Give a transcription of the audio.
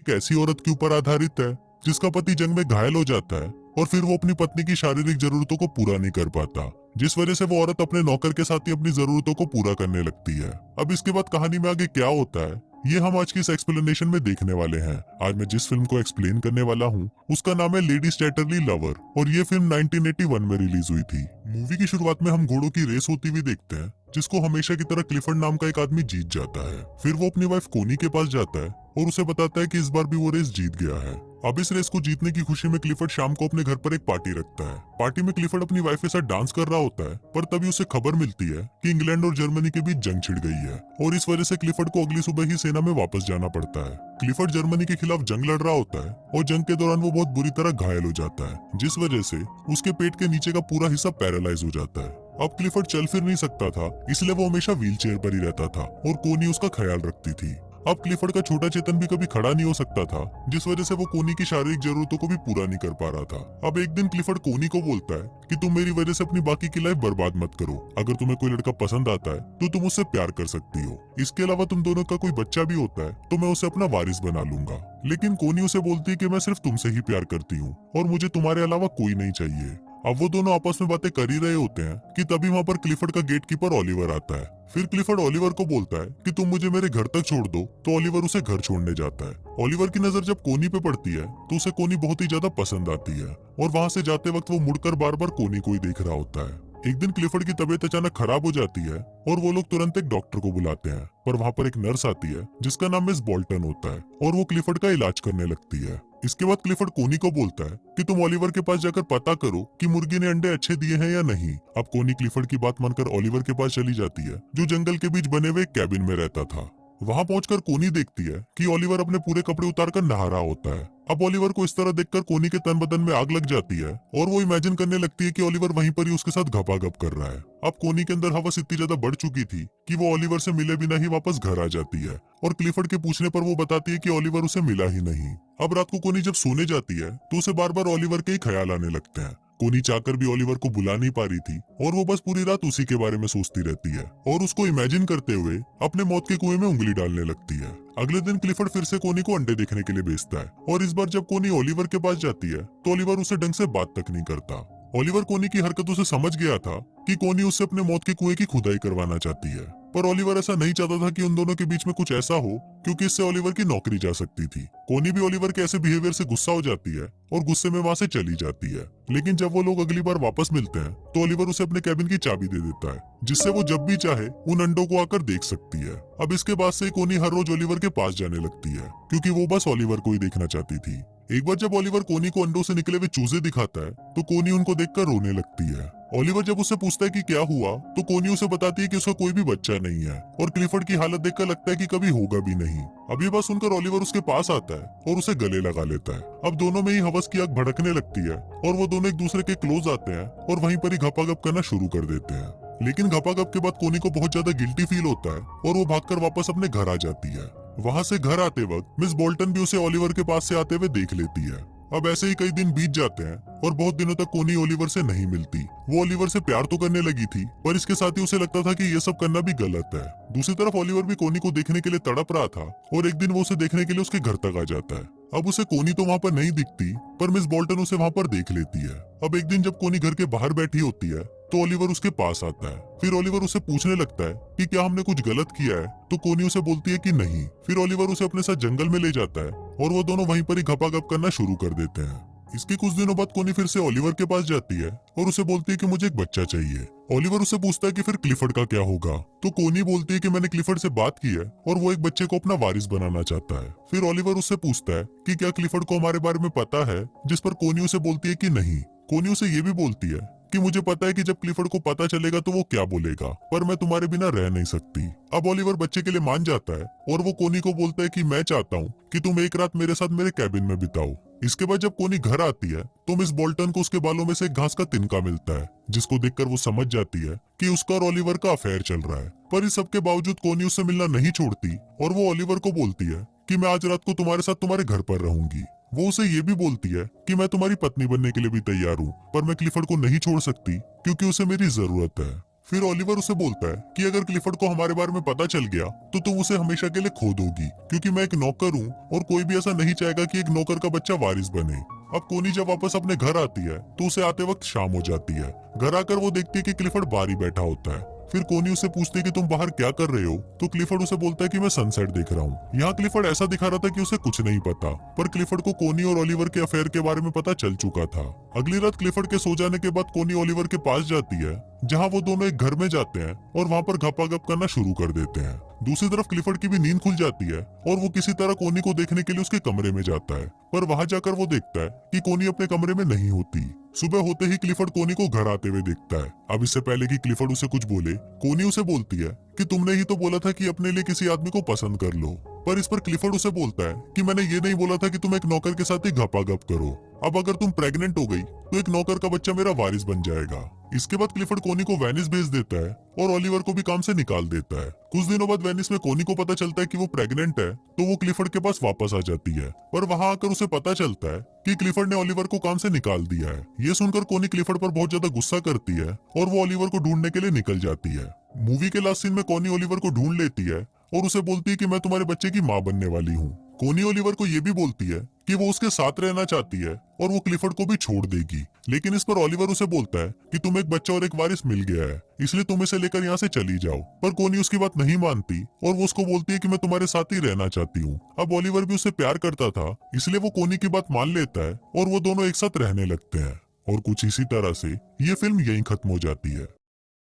एक ऐसी औरत के ऊपर आधारित है जिसका पति जंग में घायल हो जाता है और फिर वो अपनी पत्नी की शारीरिक जरूरतों को पूरा नहीं कर पाता, जिस वजह से वो औरत अपने नौकर के साथ ही अपनी जरूरतों को पूरा करने लगती है। अब इसके बाद कहानी में आगे क्या होता है ये हम आज की इस एक्सप्लेनेशन में देखने वाले हैं। आज मैं जिस फिल्म को एक्सप्लेन करने वाला हूँ उसका नाम है लेडी स्टैटरली लवर और ये फिल्म 1981 में रिलीज हुई थी। मूवी की शुरुआत में हम घोड़ों की रेस होती हुई देखते हैं जिसको हमेशा की तरह क्लिफर्ड नाम का एक आदमी जीत जाता है। फिर वो अपनी वाइफ कोनी के पास जाता है और उसे बताता है कि इस बार भी वो रेस जीत गया है। अब इस रेस को जीतने की खुशी में क्लिफर्ड शाम को अपने घर पर एक पार्टी रखता है। पार्टी में क्लिफर्ड अपनी वाइफ के साथ डांस कर रहा होता है, पर तभी उसे खबर मिलती है कि इंग्लैंड और जर्मनी के बीच जंग छिड़ गई है और इस वजह से क्लिफर्ड को अगली सुबह ही सेना में वापस जाना पड़ता है। क्लिफर्ड जर्मनी के खिलाफ जंग लड़ रहा होता है और जंग के दौरान वो बहुत बुरी तरह घायल हो जाता है, जिस वजह से उसके पेट के नीचे का पूरा हिस्सा पैरालाइज हो जाता है। अब क्लिफर्ड चल फिर नहीं सकता था, इसलिए वो हमेशा व्हील चेयर पर ही रहता था और कोनी उसका ख्याल रखती थी। अब क्लिफर्ड का छोटा चेतन भी कभी खड़ा नहीं हो सकता था, जिस वजह से वो कोनी की शारीरिक जरूरतों को भी पूरा नहीं कर पा रहा था। अब एक दिन क्लिफर्ड कोनी को बोलता है कि तुम मेरी वजह से अपनी बाकी की लाइफ बर्बाद मत करो। अगर तुम्हें कोई लड़का पसंद आता है तो तुम उससे प्यार कर सकती हो। इसके अलावा तुम दोनों का कोई बच्चा भी होता है तो मैं उसे अपना वारिस बना लूंगा। लेकिन कोनी उसे बोलती है कि मैं सिर्फ तुमसे ही प्यार करती हूँ और मुझे तुम्हारे अलावा कोई नहीं चाहिए। अब वो दोनों आपस में बातें कर ही रहे होते हैं कि तभी वहाँ पर क्लिफर्ड का गेटकीपर ओलिवर आता है। फिर क्लिफर्ड ओलिवर को बोलता है कि तुम मुझे मेरे घर तक छोड़ दो, तो ओलिवर उसे घर छोड़ने जाता है। ओलिवर की नजर जब कोनी पे पड़ती है तो उसे कोनी बहुत ही ज्यादा पसंद आती है और वहाँ से जाते वक्त वो मुड़कर बार बार कोनी को ही देख रहा होता है। एक दिन क्लिफर्ड की तबीयत अचानक खराब हो जाती है और वो लोग तुरंत एक डॉक्टर को बुलाते हैं, पर वहाँ पर एक नर्स आती है जिसका नाम मिस बोल्टन होता है और वो क्लिफर्ड का इलाज करने लगती है। इसके बाद क्लिफर्ड कोनी को बोलता है कि तुम ओलिवर के पास जाकर पता करो कि मुर्गी ने अंडे अच्छे दिए हैं या नहीं। अब कोनी क्लिफर्ड की बात मानकर ओलिवर के पास चली जाती है जो जंगल के बीच बने हुए कैबिन में रहता था। वहाँ पहुंचकर कोनी देखती है कि ओलिवर अपने पूरे कपड़े उतारकर नहा रहा होता है। अब ओलिवर को इस तरह देखकर कोनी के तन बदन में आग लग जाती है और वो इमेजिन करने लगती है कि ओलिवर वहीं पर ही उसके साथ घपाघप कर रहा है। अब कोनी के अंदर हवस इतनी ज्यादा बढ़ चुकी थी कि वो ओलिवर से मिले बिना ही वापस घर आ जाती है और क्लिफर्ड के पूछने पर वो बताती है कि ओलिवर उसे मिला ही नहीं। अब रात को कोनी जब सोने जाती है तो उसे बार बार ओलिवर के ही ख्याल आने लगते हैं। कोनी चाहकर भी ओलिवर को बुला नहीं पा रही थी और वो बस पूरी रात उसी के बारे में सोचती रहती है और उसको इमेजिन करते हुए अपने मौत के कुएं में उंगली डालने लगती है। अगले दिन क्लिफर्ड फिर से कोनी को अंडे देखने के लिए भेजता है और इस बार जब कोनी ओलिवर के पास जाती है तो ओलिवर उसे ढंग से बात तक नहीं करता। ओलिवर कोनी की हरकतों से समझ गया था कि कोनी उससे अपने मौत के कुएं की खुदाई करवाना चाहती है, पर ओलिवर ऐसा नहीं चाहता था कि उन दोनों के बीच में कुछ ऐसा हो क्योंकि इससे ओलिवर की नौकरी जा सकती थी। कोनी भी ओलिवर के ऐसे बिहेवियर से गुस्सा हो जाती है और गुस्से में वहाँ से चली जाती है। लेकिन जब वो लोग अगली बार वापस मिलते हैं तो ओलिवर उसे अपने कैबिन की चाबी दे देता है जिससे वो जब भी चाहे उन अंडों को आकर देख सकती है। अब इसके बाद से कोनी हर रोज ओलिवर के पास जाने लगती है क्योंकि वो बस ओलिवर को ही देखना चाहती थी। एक बार जब ओलिवर कोनी को अंडों से निकले हुए चूजे दिखाता है तो कोनी उनको देखकर रोने लगती है। ओलिवर जब उससे पूछता है कि क्या हुआ तो कोनी उसे बताती है कि उसका कोई भी बच्चा नहीं है और क्लिफर्ड की हालत देखकर लगता है कि कभी होगा भी नहीं। अब ये बात सुनकर ओलिवर उसके पास आता है और उसे गले लगा लेता है। अब दोनों में ही हवस की आग भड़कने लगती है और वो दोनों एक दूसरे के क्लोज आते हैं और वहीं पर ही घपाघप करना शुरू कर देते हैं। लेकिन घपाघप के बाद कोनी को बहुत ज्यादा गिल्टी फील होता है और वो भागकर वापस अपने घर आ जाती है। वहाँ से घर आते वक्त मिस बोल्टन भी उसे ओलिवर के पास से आते हुए देख लेती है। अब ऐसे ही कई दिन बीत जाते हैं और बहुत दिनों तक कोनी ओलिवर से नहीं मिलती। वो ओलिवर से प्यार तो करने लगी थी पर इसके साथ ही उसे लगता था कि ये सब करना भी गलत है। दूसरी तरफ ओलिवर भी कोनी को देखने के लिए तड़प रहा था और एक दिन वो उसे देखने के लिए उसके घर तक आ जाता है। अब उसे कोनी तो वहाँ पर नहीं दिखती पर मिस बोल्टन उसे वहाँ पर देख लेती है। अब एक दिन जब कोनी घर के बाहर बैठी होती है तो ओलिवर उसके पास आता है। फिर ओलिवर उसे पूछने लगता है कि क्या हमने कुछ गलत किया है, तो कोनी उसे बोलती है कि नहीं। फिर ओलिवर उसे अपने साथ जंगल में ले जाता है और वो दोनों वहीं पर ही घपाघप करना शुरू कर देते हैं। इसके कुछ दिनों बाद कोनी फिर से ओलिवर के पास जाती है और उसे बोलती है कि मुझे एक बच्चा चाहिए। ओलिवर उसे पूछता है कि फिर क्लिफर्ड का क्या होगा, तो कोनी बोलती है कि मैंने क्लिफर्ड से बात की है और वो एक बच्चे को अपना वारिस बनाना चाहता है। फिर ओलिवर उससे पूछता है कि क्या क्लिफर्ड को हमारे बारे में पता है, जिस पर कोनी उसे बोलती है कि नहीं। कोनी उसे ये भी बोलती है कि मुझे पता है कि जब क्लिफर्ड को पता चलेगा तो वो क्या बोलेगा, पर मैं तुम्हारे बिना रह नहीं सकती। अब ओलिवर बच्चे के लिए मान जाता है और वो कोनी को बोलता है कि मैं चाहता हूँ कि तुम एक रात मेरे साथ मेरे कैबिन में बिताओ। इसके बाद जब कोनी घर आती है तो मिस बोल्टन को उसके बालों में से एक घास का तिनका मिलता है, जिसको देखकर वो समझ जाती है कि उसका और ओलिवर का अफेयर चल रहा है। पर इस सब के बावजूद कोनी उससे मिलना नहीं छोड़ती और वो ओलिवर को बोलती है कि मैं आज रात को तुम्हारे साथ तुम्हारे घर पर रहूंगी। वो उसे ये भी बोलती है कि मैं तुम्हारी पत्नी बनने के लिए भी तैयार हूँ, पर मैं क्लिफर्ड को नहीं छोड़ सकती क्योंकि उसे मेरी जरूरत है। फिर ओलिवर उसे बोलता है कि अगर क्लिफर्ड को हमारे बारे में पता चल गया तो तुम उसे हमेशा के लिए खो दोगी, क्योंकि मैं एक नौकर हूँ और कोई भी ऐसा नहीं चाहेगा कि एक नौकर का बच्चा वारिस बने। अब कोनी जब वापस अपने घर आती है तो उसे आते वक्त शाम हो जाती है। घर आकर वो देखती है कि क्लिफर्ड बाहर ही बैठा होता है। फिर कोनी उसे पूछती है कि तुम बाहर क्या कर रहे हो, तो क्लिफर्ड उसे बोलता है कि मैं सनसेट देख रहा हूँ। यहाँ क्लिफर्ड ऐसा दिखा रहा था कि उसे कुछ नहीं पता, पर क्लिफर्ड को कोनी और ओलिवर के अफेयर के बारे में पता चल चुका था। अगली रात क्लिफर्ड के सो जाने के बाद कोनी ओलिवर के पास जाती है, जहाँ वो दोनों एक घर में जाते हैं और वहाँ पर घपाघप करना शुरू कर देते हैं। दूसरी तरफ क्लिफर्ड की भी नींद खुल जाती है और वो किसी तरह कोनी को देखने के लिए उसके कमरे में जाता है, पर वहां जाकर वो देखता है कि कोनी अपने कमरे में नहीं होती। सुबह होते ही क्लिफर्ड कोनी को घर आते हुए देखता है। अब इससे पहले कि क्लिफर्ड उसे कुछ बोले, कोनी उसे बोलती है कि तुमने ही तो बोला था कि अपने लिए किसी आदमी को पसंद कर लो। पर इस पर क्लिफर्ड उसे बोलता है कि मैंने ये नहीं बोला था कि तुम एक नौकर के साथ ही घपाघप करो। अब अगर तुम प्रेग्नेंट हो गई तो एक नौकर का बच्चा मेरा वारिस बन जाएगा। इसके बाद क्लिफर्ड कोनी को वेनिस भेज देता है और ओलिवर को भी काम से निकाल देता है। कुछ दिनों बाद वेनिस में कोनी को पता चलता है कि वो प्रेग्नेंट है, तो वो क्लिफर्ड के पास वापस आ जाती है, पर वहां आकर उसे पता चलता है कि क्लिफर्ड ने ओलिवर को काम से निकाल दिया है। ये सुनकर कोनी क्लिफर्ड पर बहुत ज्यादा गुस्सा करती है और वो ओलिवर को ढूंढने के लिए निकल जाती है। मूवी के लास्ट सीन में कोनी ओलिवर को ढूंढ लेती है और उसे बोलती है कि मैं तुम्हारे बच्चे की माँ बनने वाली हूँ। कोनी ओलिवर को ये भी बोलती है कि वो उसके साथ रहना चाहती है और वो क्लिफर्ड को भी छोड़ देगी, लेकिन इस पर ओलिवर उसे बोलता है कि तुम्हें एक बच्चा और एक वारिस मिल गया है, इसलिए तुम इसे लेकर यहाँ से चली जाओ। पर कोनी उसकी बात नहीं मानती और वो उसको बोलती है कि मैं तुम्हारे साथ ही रहना चाहती हूँ। अब ओलिवर भी उसे प्यार करता था, इसलिए वो कोनी की बात मान लेता है और वो दोनों एक साथ रहने लगते हैं। और कुछ इसी तरह से ये फिल्म यहीं खत्म हो जाती है।